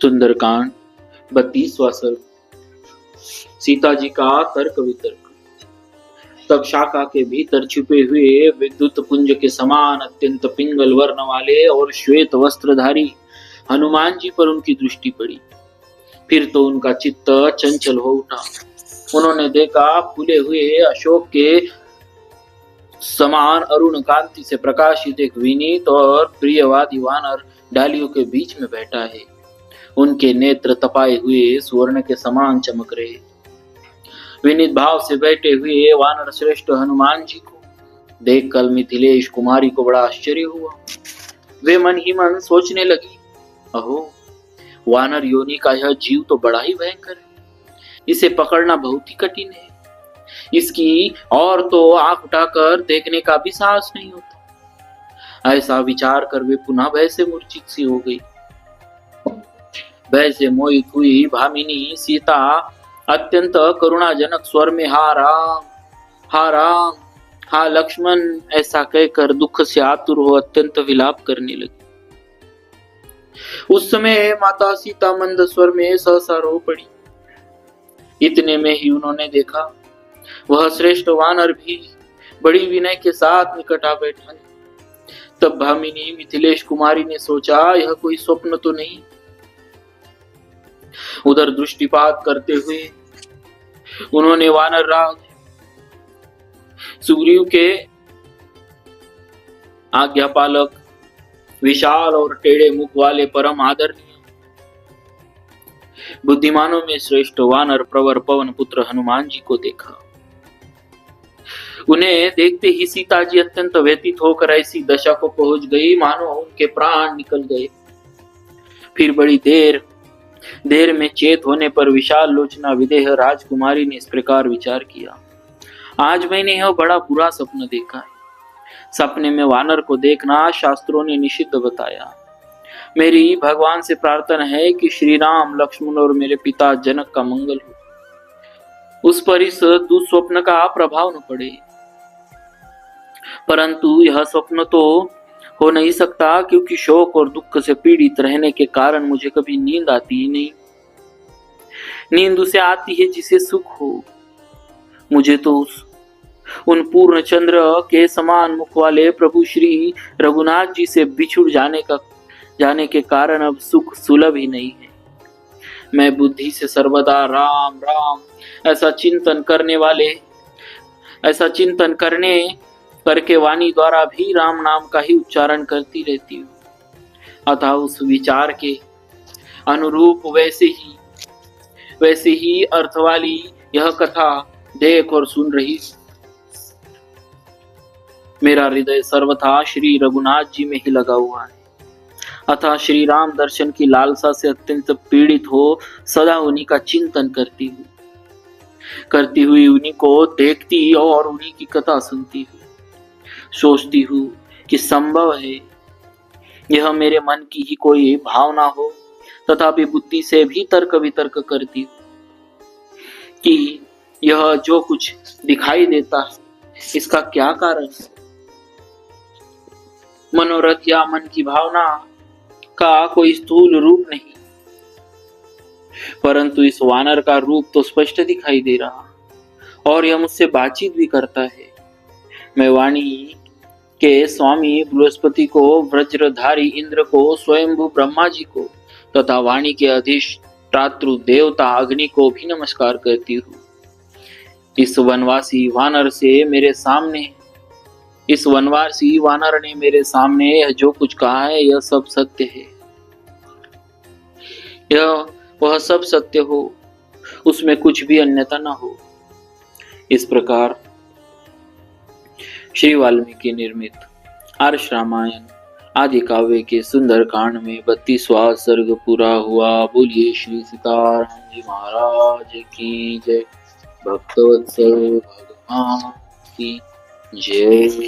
सुंदरकांड 32वां सर्ग। सीता जी का तर्क वितर्क। तब शाखा के भीतर छुपे हुए विद्युत पुंज के समान अत्यंत पिंगल वर्ण वाले और श्वेत वस्त्रधारी हनुमान जी पर उनकी दृष्टि पड़ी। फिर तो उनका चित्त चंचल हो उठा। उन्होंने देखा फूले हुए अशोक के समान अरुण कांति से प्रकाशित एक विनीत और प्रियवादी वानर डालियों के बीच में बैठा है। उनके नेत्र तपाए हुए स्वर्ण के समान चमक रहे। विनीत भाव से बैठे हुए वानर श्रेष्ठ हनुमान जी को देखकर मिथिलेश कुमारी को बड़ा आश्चर्य हुआ। वे मन ही मन सोचने लगी, अहो, वानर योनि का यह जीव तो बड़ा ही भयंकर है। इसे पकड़ना बहुत ही कठिन है। इसकी और तो आंख उठाकर देखने का भी साहस नहीं होता। ऐसा विचार कर वे पुनः भय से मूर्छित सी हो गई। भय से मोहित हुई भामिनी सीता अत्यंत करुणाजनक स्वर में हा राम, हा लक्ष्मण ऐसा कहकर दुख से आतुर हो अत्यंत विलाप करने लगी। उस समय माता सीता मंद स्वर में सहसा रो पड़ी। इतने में ही उन्होंने देखा वह श्रेष्ठ वानर भी बड़ी विनय के साथ निकट आ बैठा है। तब भामिनी मिथिलेश कुमारी ने सोचा, यह कोई स्वप्न तो नहीं। उधर दृष्टिपात करते हुए उन्होंने वानर राज सुग्रीव के आज्ञापालक विशाल और टेढ़े मुख वाले परम आदरणीय बुद्धिमानों में श्रेष्ठ वानर प्रवर पवन पुत्र हनुमान जी को देखा। उन्हें देखते ही सीता जी अत्यंत व्यतीत होकर ऐसी दशा को पहुंच गई मानो उनके प्राण निकल गए। फिर बड़ी देर में चेत होने पर विशाल लोचना विदेह राजकुमारी ने इस प्रकार विचार किया, आज मैंने यह बड़ा बुरा सपना देखा है। सपने में वानर को देखना शास्त्रों ने निषिद्ध बताया। मेरी भगवान से प्रार्थना है कि श्री राम, लक्ष्मण और मेरे पिता जनक का मंगल हो, उस पर इस दुस्वप्न का प्रभाव न पड़े। परंतु यह स्वप्न तो हो नहीं सकता, क्योंकि शोक और दुख से पीड़ित रहने के कारण मुझे कभी नींद आती ही नहीं। नींद उसे आती है जिसे सुख हो। मुझे तो उन पूर्ण चंद्र के समान मुख वाले प्रभु श्री रघुनाथ जी से बिछुड़ जाने के कारण अब सुख सुलभ ही नहीं है। मैं बुद्धि से सर्वदा राम राम ऐसा चिंतन करके वाणी द्वारा भी राम नाम का ही उच्चारण करती रहती हूँ। अतः उस विचार के अनुरूप वैसे ही अर्थ वाली यह कथा देख और सुन रही। मेरा हृदय सर्वथा श्री रघुनाथ जी में ही लगा हुआ है। अतः श्री राम दर्शन की लालसा से अत्यंत पीड़ित हो सदा उन्हीं का चिंतन करती हुई उन्हीं को देखती और उन्हीं की कथा सुनती हूँ। सोचती हूँ कि संभव है यह मेरे मन की ही कोई भावना हो, तथापि बुद्धि से भी तर्क वितर्क करती हूँ कि यह जो कुछ दिखाई देता है इसका क्या कारण है। मनोरथ या मन की भावना का कोई स्थूल रूप नहीं, परंतु इस वानर का रूप तो स्पष्ट दिखाई दे रहा और यह मुझसे बातचीत भी करता है। मैं वाणी के स्वामी बृहस्पति को, वज्रधारी इंद्र को, स्वयंभू ब्रह्मा जी को तथा वाणी के अधिष्ठातृ देवता अग्नि को भी नमस्कार करती हूँ। इस वनवासी वानर ने मेरे सामने यह जो कुछ कहा है यह सब सत्य है। वह सब सत्य हो, उसमें कुछ भी अन्यथा न हो। इस प्रकार श्री वाल्मीकि निर्मित आर्ष रामायण आदि काव्य के सुंदर कांड में 32वां सर्ग पूरा हुआ। बोलिए श्री सीताराम जी महाराज की जय। भक्तवत्सल भगवान की जय।